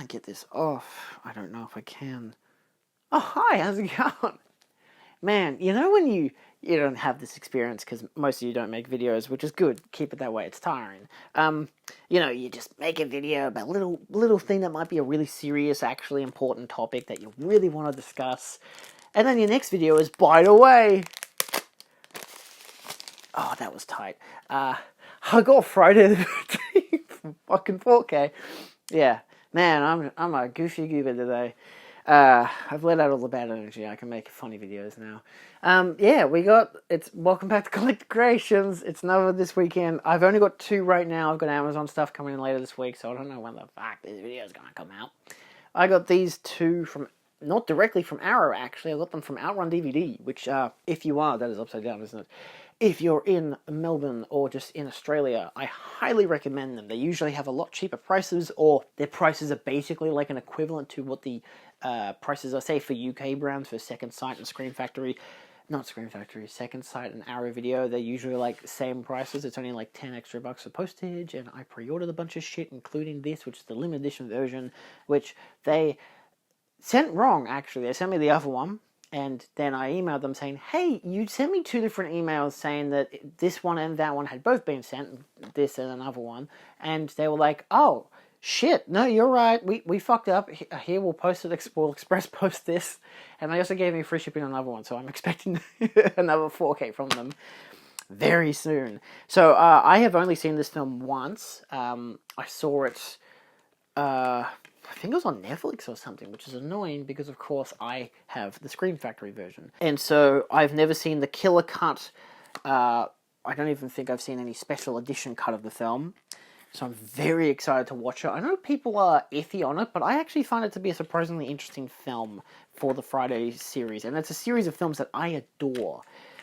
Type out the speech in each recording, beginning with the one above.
can't get this off. I don't know if I can. Oh, hi, how's it going? Man, you know when you don't have this experience because most of you don't make videos, which is good. Keep it that way. It's tiring. You just make a video about a little thing that might be a really serious, actually important topic that you really want to discuss, and then your next video is, by the way. Oh, that was tight. I got Friday the 13th, fucking 4K. Yeah, man, I'm a goofy goober today. I've let out all the bad energy. I can make funny videos now. It's Welcome Back to Collector Creations. It's Nova this weekend. I've only got 2 right now. I've got Amazon stuff coming in later this week, so I don't know when the fuck this video is gonna come out. I got these 2 from, not directly from Arrow, actually. I got them from Outrun DVD, which, if you are, that is upside down, isn't it? If you're in Melbourne or just in Australia, I highly recommend them. They usually have a lot cheaper prices, or their prices are basically like an equivalent to what the prices are, say, for UK brands, for Second Sight and Second Sight and Arrow Video. They're usually like the same prices. It's only like 10 extra bucks for postage, and I pre-ordered a bunch of shit, including this, which is the limited edition version, which they sent wrong, actually. They sent me the other one. And then I emailed them saying, hey, you sent me 2 different emails saying that this one and that one had both been sent, this and another one. And they were like, oh, shit, no, you're right. We fucked up. Here, we'll express post this. And they also gave me free shipping on another one, so I'm expecting another 4K from them very soon. So I have only seen this film once. I saw it... I think it was on Netflix or something, which is annoying because, of course, I have the Scream Factory version. And so I've never seen the killer cut. I don't even think I've seen any special edition cut of the film. So I'm very excited to watch it. I know people are iffy on it, but I actually find it to be a surprisingly interesting film for the Friday series. And it's a series of films that I adore.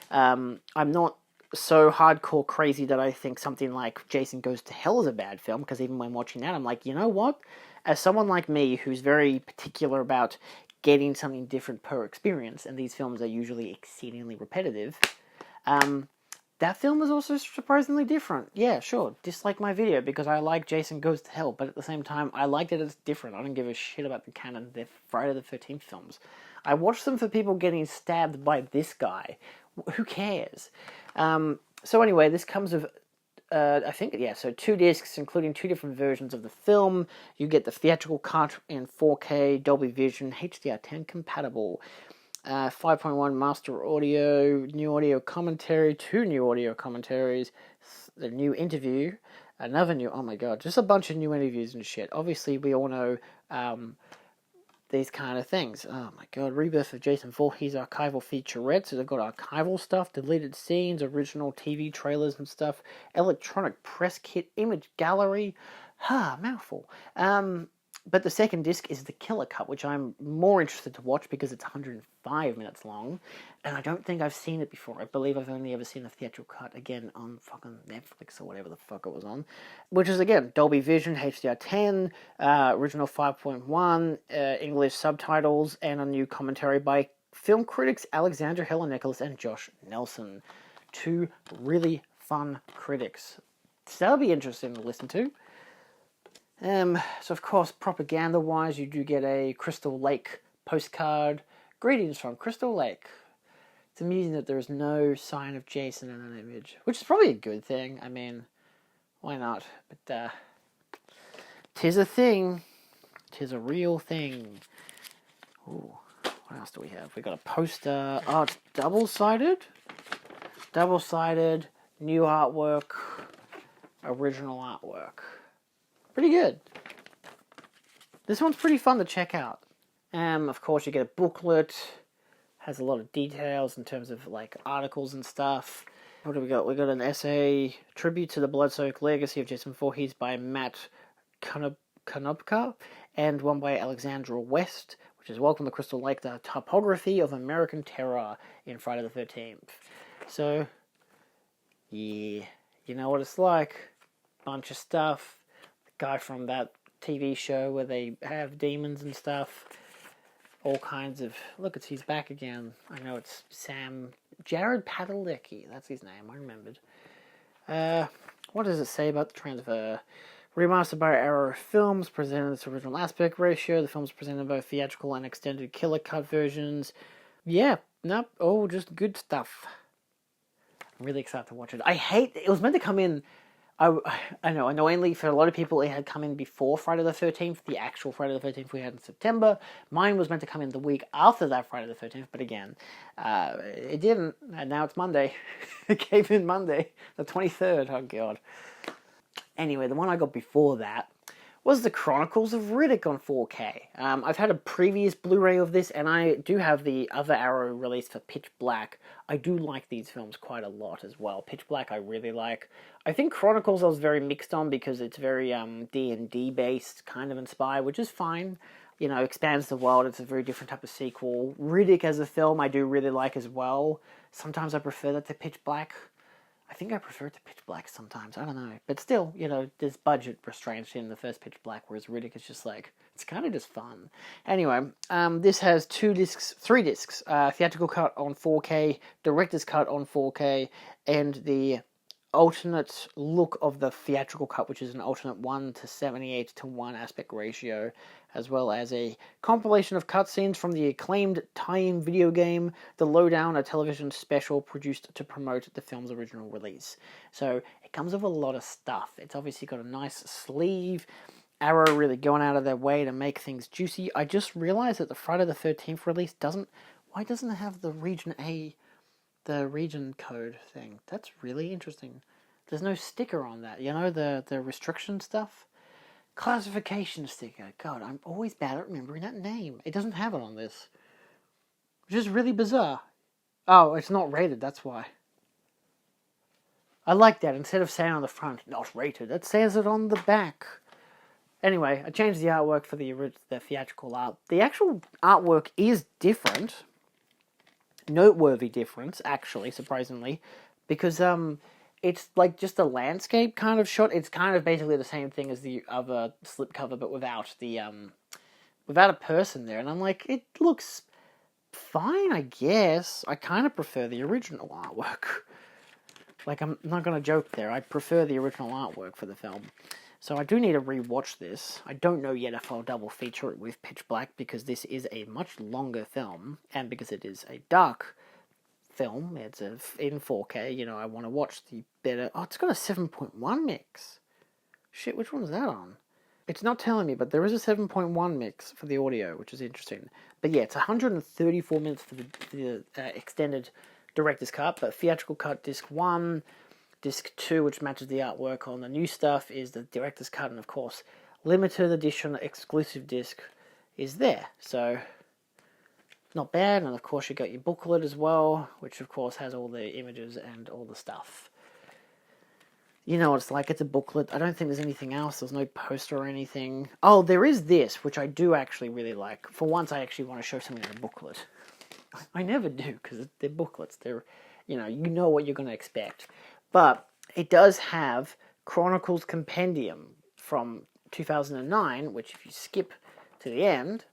I'm not so hardcore crazy that I think something like Jason Goes to Hell is a bad film, because even when watching that, I'm like, you know what? As someone like me who's very particular about getting something different per experience, and these films are usually exceedingly repetitive, that film was also surprisingly different. Yeah, sure, dislike my video because I like Jason Goes to Hell, but at the same time, I like that it's different. I don't give a shit about the canon. They're Friday the 13th films. I watched them for people getting stabbed by this guy. Who cares? So anyway, this comes with... so 2 discs, including 2 different versions of the film. You get the theatrical cut in 4K, Dolby Vision, HDR10 compatible, 5.1 master audio, new audio commentary, 2 new audio commentaries, the new interview, another new, oh my god, just a bunch of new interviews and shit. Obviously, we all know, these kind of things. Oh my god, Rebirth of Jason Voorhees archival featurette. So they've got archival stuff, deleted scenes, original TV trailers and stuff, electronic press kit, image gallery. Mouthful. But the second disc is the killer cut, which I'm more interested to watch because it's 105 minutes long, and I don't think I've seen it before. I believe I've only ever seen the theatrical cut, again, on fucking Netflix or whatever the fuck it was on, which is, again, Dolby Vision, HDR10, original 5.1, English subtitles, and a new commentary by film critics Alexandra Helen-Nicholas and Josh Nelson. 2 really fun critics. So that'll be interesting to listen to. So of course, propaganda-wise, you do get a Crystal Lake postcard. Greetings from Crystal Lake. It's amusing that there is no sign of Jason in an image, which is probably a good thing. I mean, why not? But, 'tis a thing. 'Tis a real thing. Ooh, what else do we have? We got a poster. Oh, it's double-sided? Double-sided, new artwork, original artwork. Pretty good. This one's pretty fun to check out. Of course, you get a booklet. Has a lot of details in terms of, like, articles and stuff. What do we got? We got an essay, Tribute to the Blood-Soaked Legacy of Jason Voorhees by Matt Konopka, and one by Alexandra West, which is Welcome to Crystal Lake, the Topography of American Terror in Friday the 13th. So, yeah, you know what it's like. Bunch of stuff. Guy from that TV show where they have demons and stuff. All kinds of... Look, he's back again. I know it's Jared Padalecki. That's his name, I remembered. What does it say about the transfer? Remastered by Arrow Films, presented its original aspect ratio. The film's presented both theatrical and extended killer cut versions. Yeah, nope, all just good stuff. I'm really excited to watch it. It was meant to come in, I know, annoyingly for a lot of people it had come in before Friday the 13th, the actual Friday the 13th we had in September. Mine was meant to come in the week after that Friday the 13th, but again, it didn't, and now it's Monday. It came in Monday, the 23rd, oh god. Anyway, the one I got before that was the Chronicles of Riddick on 4K. I've had a previous Blu-ray of this, and I do have the other Arrow release for Pitch Black. I do like these films quite a lot as well. Pitch Black I really like. I think Chronicles I was very mixed on because it's very D&D based, kind of inspired, which is fine. You know, expands the world. It's a very different type of sequel. Riddick as a film I do really like as well. Sometimes I prefer that to Pitch Black. I think I prefer it to Pitch Black sometimes. I don't know. But still, you know, there's budget restraints in the first Pitch Black, whereas Riddick is just like, it's kind of just fun. Anyway, this has three discs. Theatrical cut on 4K, director's cut on 4K, and the alternate look of the theatrical cut, which is an alternate 1:78:1 aspect ratio, as well as a compilation of cutscenes from the acclaimed tie-in video game The Lowdown, a television special produced to promote the film's original release. So it comes with a lot of stuff. It's obviously got a nice sleeve. Arrow really going out of their way to make things juicy. I just realized that the Friday the 13th release doesn't it have the region A, the region code thing? That's really interesting. There's no sticker on that, you know, the restriction stuff. Classification sticker. God, I'm always bad at remembering that name. It doesn't have it on this. Which is really bizarre. Oh, it's not rated, that's why. I like that. Instead of saying on the front, not rated, it says it on the back. Anyway, I changed the artwork for the theatrical art. The actual artwork is different. Noteworthy difference, actually, surprisingly. Because, it's like just a landscape kind of shot. It's kind of basically the same thing as the other slipcover, but without a person there. And I'm like, it looks fine, I guess. I kind of prefer the original artwork. Like, I'm not going to joke there. I prefer the original artwork for the film. So I do need to rewatch this. I don't know yet if I'll double feature it with Pitch Black, because this is a much longer film, and because it is a dark film, it's in 4K, you know, I want to watch the better... Oh, it's got a 7.1 mix. Shit, which one's that on? It's not telling me, but there is a 7.1 mix for the audio, which is interesting. But yeah, it's 134 minutes for the extended director's cut, but theatrical cut disc 1, disc 2, which matches the artwork on the new stuff, is the director's cut, and of course, limited edition exclusive disc is there. So... not bad, and of course you got your booklet as well, which of course has all the images and all the stuff. You know what it's like, it's a booklet. I don't think there's anything else, there's no poster or anything. Oh, there is this, which I do actually really like. For once I actually want to show something in a booklet. I never do, because they're booklets. They're, you know what you're going to expect. But it does have Chronicles Compendium from 2009, which if you skip to the end...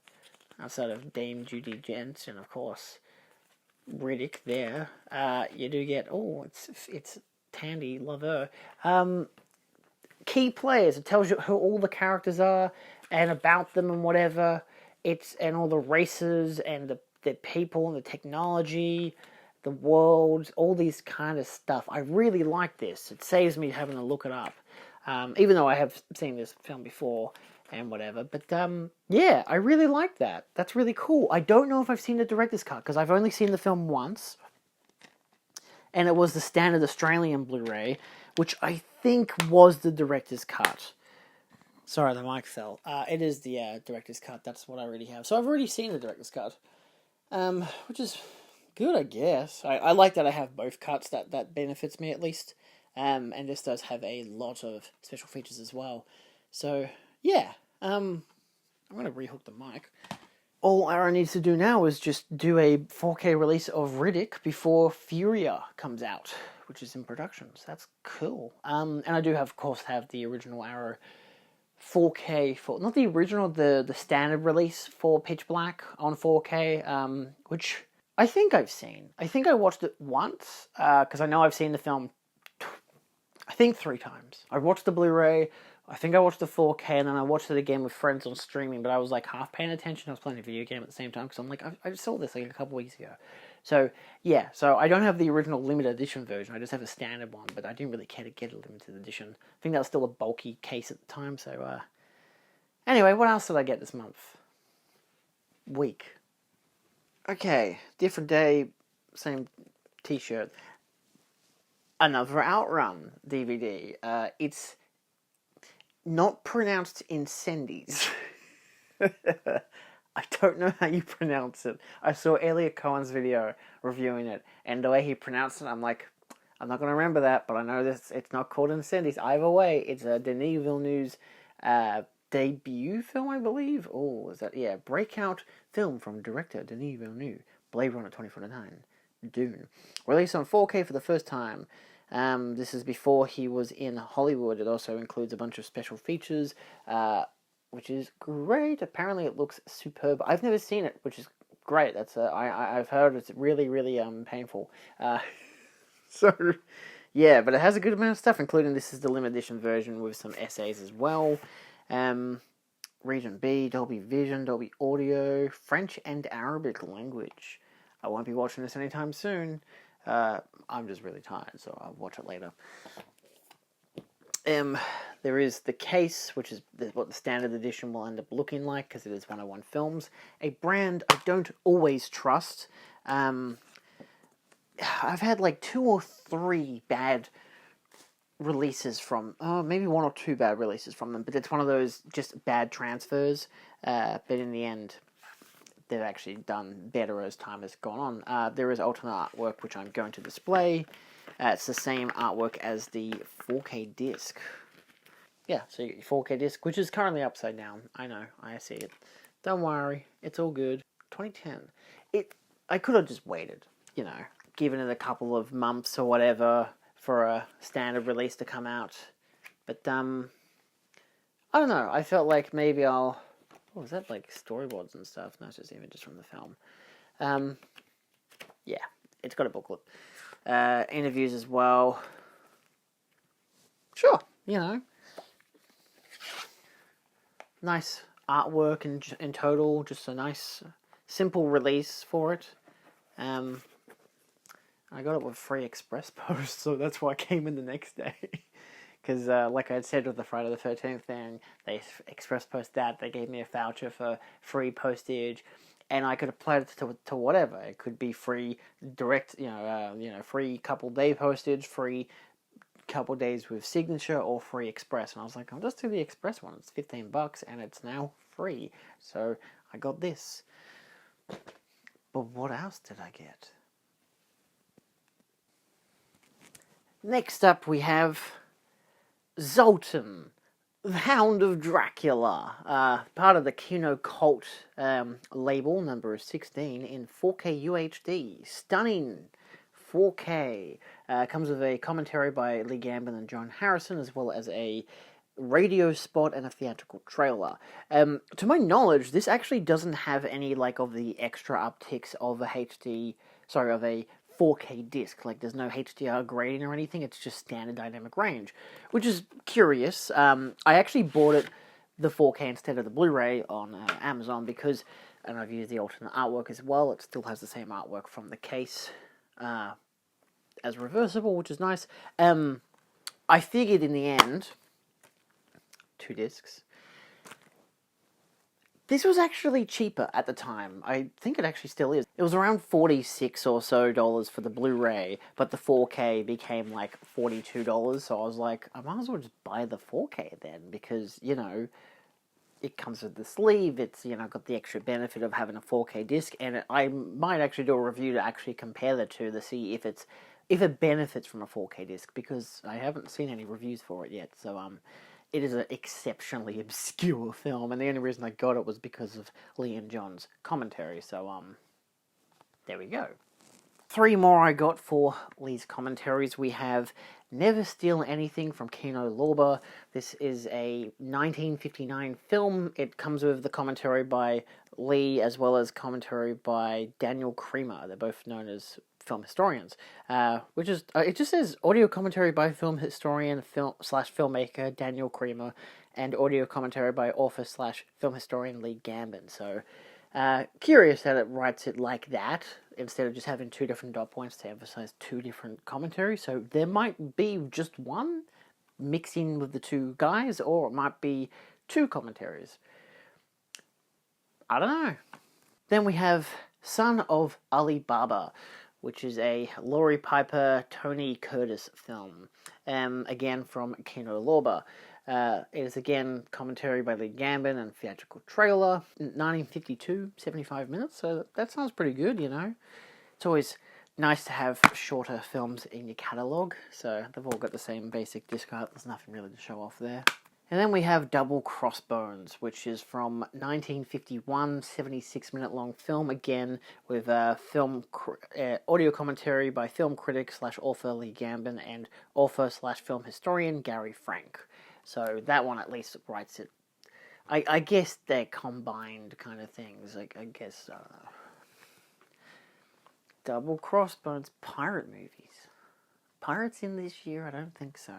outside of Dame Judi Dench and of course Riddick there, you do get, it's Tandy Lover. Key players, it tells you who all the characters are and about them and whatever. And all the races and the people and the technology, the world, all these kind of stuff. I really like this. It saves me having to look it up. Even though I have seen this film before and whatever. But, yeah, I really like that. That's really cool. I don't know if I've seen the director's cut, because I've only seen the film once. And it was the standard Australian Blu-ray, which I think was the director's cut. Sorry, the mic fell. It is the director's cut. That's what I already have. So I've already seen the director's cut. Which is good, I guess. I like that I have both cuts. That benefits me, at least. And this does have a lot of special features as well. So... yeah, I'm going to rehook the mic. All Arrow needs to do now is just do a 4K release of Riddick before Furia comes out, which is in production, so that's cool. And I do, of course, have the original Arrow 4K, not the original, the standard release for Pitch Black on 4K, which I think I've seen. I think I watched it once, because I know I've seen the film, I think 3 times. I watched the Blu-ray I think I watched the 4K and then I watched it again with friends on streaming, but I was like half paying attention. I was playing a video game at the same time because I'm like, I just saw this like a couple weeks ago. So, yeah, so I don't have the original limited edition version. I just have a standard one, but I didn't really care to get a limited edition. I think that was still a bulky case at the time, so, anyway, what else did I get this month? Week. Okay, different day, same t-shirt. Another Outrun DVD. It's not pronounced Incendies. I don't know how you pronounce it. I saw Elliot Cohen's video reviewing it, and the way he pronounced it, I'm like, I'm not going to remember that, but I know this. It's not called Incendies. Either way, it's a Denis Villeneuve's debut film, I believe. Oh, is that? Yeah, breakout film from director Denis Villeneuve. Blade Runner 2049. Dune. Released on 4K for the first time. This is before he was in Hollywood. It also includes a bunch of special features, which is great. Apparently it looks superb. I've never seen it, which is great. I've heard it's really, really painful. So, yeah, but it has a good amount of stuff, including this is the limited edition version with some essays as well. Region B, Dolby Vision, Dolby Audio, French and Arabic language. I won't be watching this anytime soon. I'm just really tired, so I'll watch it later. There is the case, which is what the standard edition will end up looking like, because it is 101 Films, a brand I don't always trust. I've had like 2 or 3 bad releases from, maybe 1 or 2 bad releases from them, but it's one of those just bad transfers, but in the end, they've actually done better as time has gone on. There is alternate artwork, which I'm going to display. It's the same artwork as the 4K disc. Yeah, so you get your 4K disc, which is currently upside down. I know, I see it. Don't worry, it's all good. 2010. I could have just waited, given it a couple of months or whatever for a standard release to come out. But, I don't know, I felt like maybe I'll... Oh, is that like storyboards and stuff? No, it's just images from the film. Yeah, it's got a booklet. Interviews as well. Sure, Nice artwork in total. Just a nice, simple release for it. I got it with free express post, so that's why I came in the next day. Because, like I had said with the Friday the 13th thing, they express post that, they gave me a voucher for free postage, and I could apply it to whatever. It could be free direct, free couple day postage, free couple days with signature, or free express. And I was like, I'll just do the express one. It's $15, and it's now free. So I got this. But what else did I get? Next up, we have Zoltan, the Hound of Dracula, part of the Kino Cult label, number 16, in 4K UHD. Stunning 4K. Comes with a commentary by Lee Gambon and John Harrison, as well as a radio spot and a theatrical trailer. To my knowledge, this actually doesn't have any of the extra upticks of a 4K disc. Like, there's no HDR grading or anything. It's just standard dynamic range, which is curious. I actually bought it the 4K instead of the Blu-ray on Amazon because, and I've used the alternate artwork as well. It still has the same artwork from the case as reversible, which is nice. I figured in the end, 2 discs. This was actually cheaper at the time. I think it actually still is. It was around $46 or so for the Blu-ray, but the 4K became like $42, so I was like, I might as well just buy the 4K then, because, it comes with the sleeve, it's, got the extra benefit of having a 4K disc, and I might actually do a review to actually compare the two to see if it benefits from a 4K disc, because I haven't seen any reviews for it yet, so, it is an exceptionally obscure film, and the only reason I got it was because of Lee and John's commentary, so, there we go. 3 more I got for Lee's commentaries. We have Never Steal Anything from Kino Lorber. This is a 1959 film. It comes with the commentary by Lee, as well as commentary by Daniel Creamer. They're both known as film historians, which is, it just says audio commentary by film historian, filmmaker Daniel Creamer, and audio commentary by author / film historian Lee Gambin. So, curious that it writes it like that, instead of just having two different dot points to emphasize two different commentaries. So there might be just one mixing with the two guys, or it might be two commentaries. I don't know. Then we have Son of Ali Baba, which is a Laurie Piper, Tony Curtis film. Again from Kino Lorber. It is again commentary by Lee Gambin and theatrical trailer. 1952, 75 minutes, so that sounds pretty good, you know. It's always nice to have shorter films in your catalogue, so they've all got the same basic disc art. There's nothing really to show off there. And then we have Double Crossbones, which is from 1951, 76-minute long film, again with audio commentary by film critic / author Lee Gambin and author / film historian Gary Frank. So that one at least writes it. I guess they're combined kind of things. Like, I guess, I don't know. Double Crossbones pirate movies. Pirates in this year? I don't think so.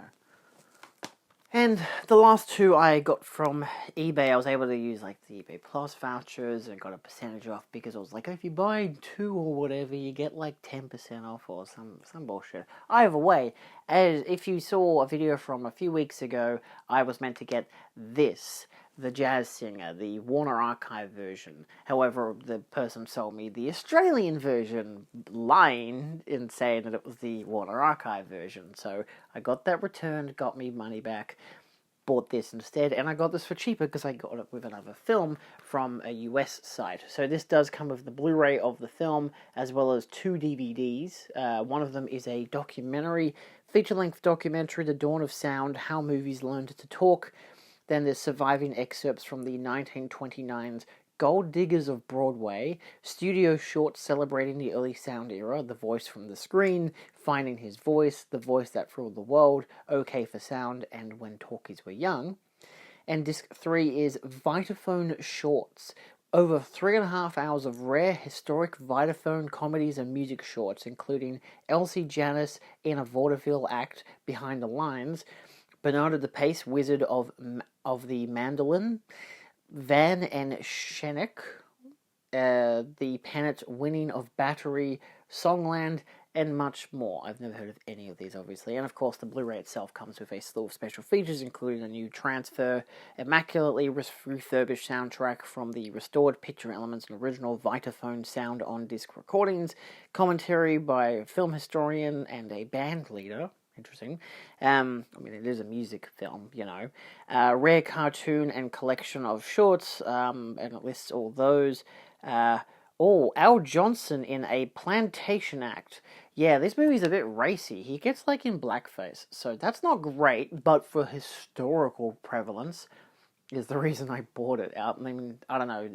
And the last two I got from eBay. I was able to use like the eBay Plus vouchers and got a percentage off, because I was like, if you buy two or whatever, you get like 10% off or some bullshit. Either way, as if you saw a video from a few weeks ago, I was meant to get this, the Jazz Singer, the Warner Archive version. However, the person sold me the Australian version, lying in saying that it was the Warner Archive version. So I got that returned, got me money back, bought this instead, and I got this for cheaper because I got it with another film from a US site. So this does come with the Blu-ray of the film, as well as 2 DVDs. One of them is a documentary, feature-length documentary, The Dawn of Sound, How Movies Learned to Talk. Then there's surviving excerpts from the 1929's Gold Diggers of Broadway, studio shorts celebrating the early sound era, The Voice from the Screen, Finding His Voice, The Voice That Ruled the World, OK for Sound, and When Talkies Were Young. And disc 3 is Vitaphone Shorts, over 3.5 hours of rare historic Vitaphone comedies and music shorts, including Elsie Janis in a vaudeville act, Behind the Lines, Bernardo the Pace, Wizard of the Mandolin, Van and Schenek, the Pennant Winning of Battery, Songland, and much more. I've never heard of any of these, obviously. And of course, the Blu-ray itself comes with a slew of special features, including a new transfer, immaculately refurbished soundtrack from the restored Picture Elements and original Vitaphone sound on disc recordings, commentary by a film historian and a band leader. Interesting. I mean, it is a music film, you know. Rare cartoon and collection of shorts, and it lists all those. Al Johnson in a plantation act. Yeah, this movie's a bit racy. He gets, like, in blackface, so that's not great, but for historical prevalence is the reason I bought it. I mean, I don't know.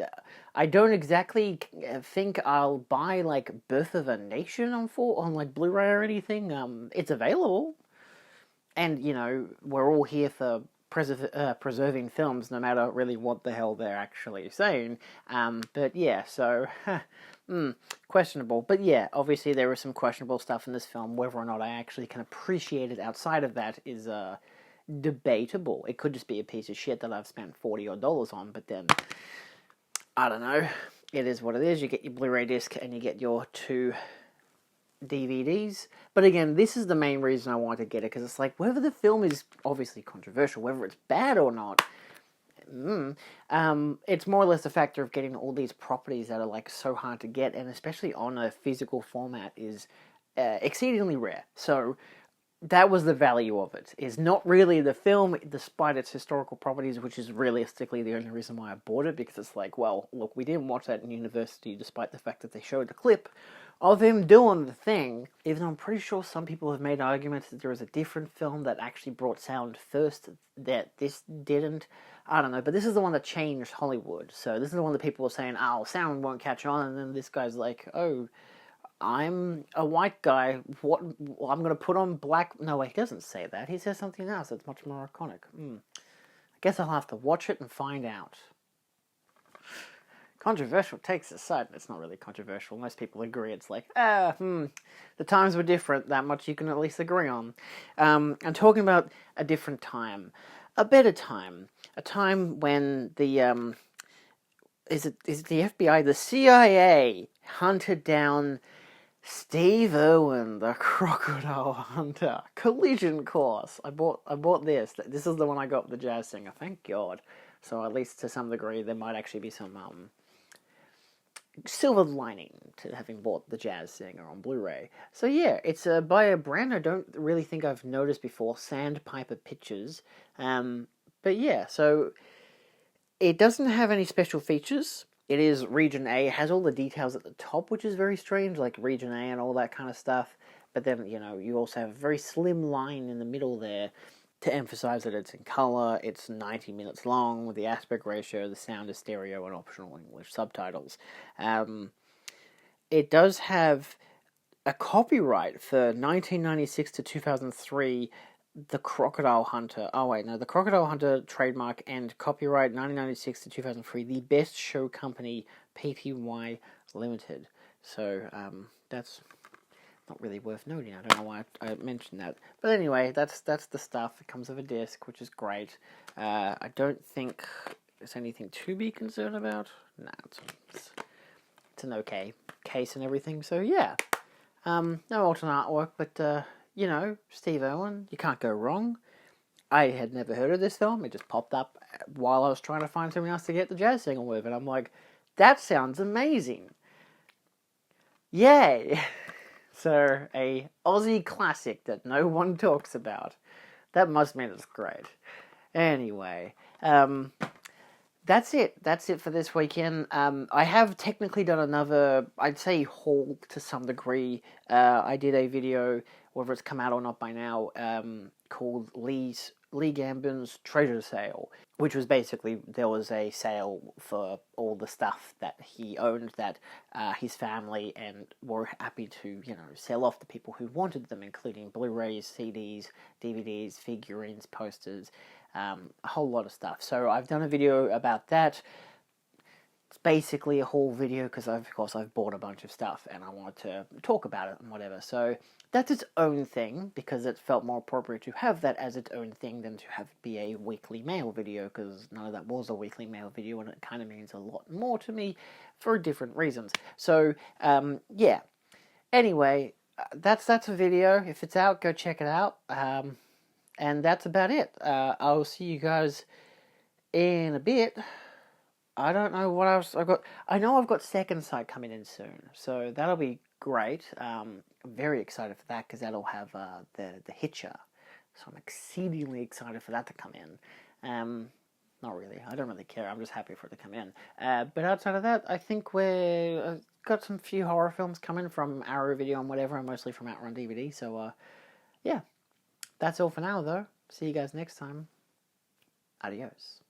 I don't exactly think I'll buy, like, Birth of a Nation on like, Blu-ray or anything. It's available. And, you know, we're all here for preserving films, no matter really what the hell they're actually saying. But, yeah, so... questionable. But, yeah, obviously there is some questionable stuff in this film. Whether or not I actually can appreciate it outside of that is... debatable. It could just be a piece of shit that I've spent $40 on, but then, I don't know. It is what it is. You get your Blu-ray disc and you get your 2 DVDs. But again, this is the main reason I want to get it, because it's like, whether the film is obviously controversial, whether it's bad or not, it's more or less a factor of getting all these properties that are like so hard to get, and especially on a physical format, is exceedingly rare. So that was the value of it, is not really the film, despite its historical properties, which is realistically the only reason why I bought it, because it's like, well, look, we didn't watch that in university, despite the fact that they showed a clip of him doing the thing, even though I'm pretty sure some people have made arguments that there is a different film that actually brought sound first, that this didn't. I don't know, but this is the one that changed Hollywood, so this is the one that people were saying, oh, sound won't catch on, and then this guy's like, oh, I'm a white guy, what, I'm going to put on black... No, he doesn't say that. He says something else that's much more iconic. I guess I'll have to watch it and find out. Controversial takes aside. It's not really controversial. Most people agree. It's like, the times were different. That much you can at least agree on. I'm talking about a different time. A better time. A time when the, is it the FBI? The CIA hunted down Steve Irwin, the crocodile hunter. Collision Course. I bought this. This is the one I got with the jazz singer. Thank God. So at least to some degree, there might actually be some silver lining to having bought the jazz singer on Blu-ray. So yeah, it's by a brand I don't really think I've noticed before, Sandpiper Pictures. But yeah, so it doesn't have any special features. It is Region A. It has all the details at the top, which is very strange, like Region A and all that kind of stuff. But then, you also have a very slim line in the middle there to emphasize that it's in color. It's 90 minutes long with the aspect ratio, the sound is stereo, and optional English subtitles. It does have a copyright for 1996 to 2003, the Crocodile Hunter. Oh wait, no, the Crocodile Hunter trademark and copyright 1996 to 2003, the Best Show Company, Pty Limited. So that's not really worth noting. I don't know why I mentioned that, but anyway, that's the stuff. It comes with a disc, which is great. I don't think there's anything to be concerned about. Nah, it's an okay case and everything. So yeah, no alternate artwork, but Steve Irwin, you can't go wrong. I had never heard of this film. It just popped up while I was trying to find something else to get the jazz singer with, and I'm like, that sounds amazing. Yay! So, a Aussie classic that no one talks about. That must mean it's great. Anyway, that's it. That's it for this weekend. I have technically done another, I'd say, haul to some degree. I did a video, whether it's come out or not by now, called Lee Gambon's Treasure Sale, which was basically, there was a sale for all the stuff that he owned that his family and were happy to, sell off to people who wanted them, including Blu-rays, CDs, DVDs, figurines, posters, a whole lot of stuff. So I've done a video about that. It's basically a haul video because, of course, I've bought a bunch of stuff and I wanted to talk about it and whatever. So that's its own thing because it felt more appropriate to have that as its own thing than to have it be a weekly mail video, because none of that was a weekly mail video and it kind of means a lot more to me for different reasons. So, yeah. Anyway, that's a video. If it's out, go check it out. And that's about it. I'll see you guys in a bit. I don't know what else I've got. I know I've got Second Sight coming in soon, so that'll be great. I'm very excited for that because that'll have the Hitcher, so I'm exceedingly excited for that to come in. Not really. I don't really care. I'm just happy for it to come in. But outside of that, I think we've got some few horror films coming from Arrow Video and whatever, and mostly from Outrun DVD. So yeah, that's all for now though. See you guys next time. Adios.